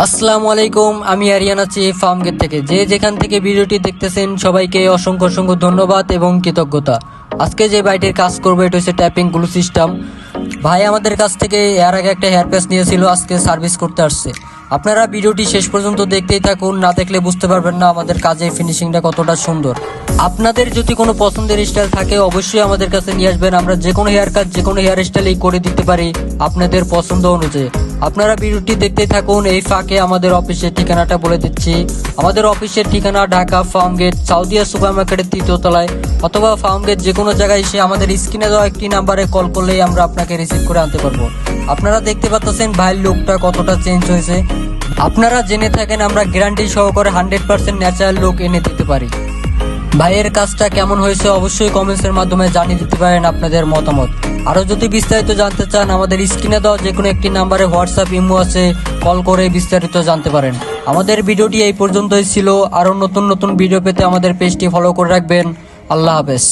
আসসালামু আলাইকুম, আমি আরিয়ান আছি ফার্মগেট থেকে। যে যেখান থেকে ভিডিওটি দেখতেছেন সবাইকে অসংখ্য অসংখ্য ধন্যবাদ এবং কৃতজ্ঞতা। আজকে যে বাইটির কাজ করবো এটা হচ্ছে ট্যাপিং গ্লু সিস্টেম। ভাই আমাদের কাছ থেকে এর আগে একটা হেয়ার প্যাচ নিয়েছিল, আজকে সার্ভিস করতে আসছে। আপনারা ভিডিওটি শেষ পর্যন্ত দেখতেই থাকুন, না দেখলে বুঝতে পারবেন না আমাদের কাজের ফিনিশিংটা কতটা সুন্দর। আপনাদের যদি কোনো পছন্দের স্টাইল থাকে অবশ্যই আমাদের কাছে নিয়ে আসবেন। আমরা যে কোনো হেয়ার কাট, যে কোনো হেয়ার স্টাইলই করে দিতে পারি আপনাদের পছন্দ অনুযায়ী। আপনারা ভিডিওটি দেখতে থাকুন। এই ফাঁকে আমাদের অফিসের ঠিকানাটা বলে দিচ্ছি। আমাদের অফিসের ঠিকানা ঢাকা ফার্মগেট, সাউদিয়া সুপার মার্কেটের 3য় তলায়, অথবা ফার্মগেট যে কোনো জায়গায় এসে আমাদের স্ক্রিনে দেওয়া একটি নাম্বারে কল করলেই আমরা আপনাকে রিসিভ করে আনতে পারবো। আপনারা দেখতে পাচ্ছেন ভাইয়ের লুকটা কতটা চেঞ্জ হয়েছে। আপনারা জেনে থাকেন আমরা গ্যারান্টি সহকারে 100% ন্যাচারাল লুক এনে দিতে পারি। ভাইয়ের কাজটা কেমন হয়েছে অবশ্যই কমেন্টসের মাধ্যমে জানিয়ে দিতে পারেন আপনাদের মতামত। আরও যদি বিস্তারিত জানতে চান আমাদের স্ক্রিনে দেওয়া যে কোনো একটি নাম্বারে হোয়াটসঅ্যাপ, ইমো আছে, কল করে বিস্তারিত জানতে পারেন। আমাদের ভিডিওটি এই পর্যন্তই ছিল। আরও নতুন নতুন ভিডিও পেতে আমাদের পেজটি ফলো করে রাখবেন। আল্লাহ হাফেজ।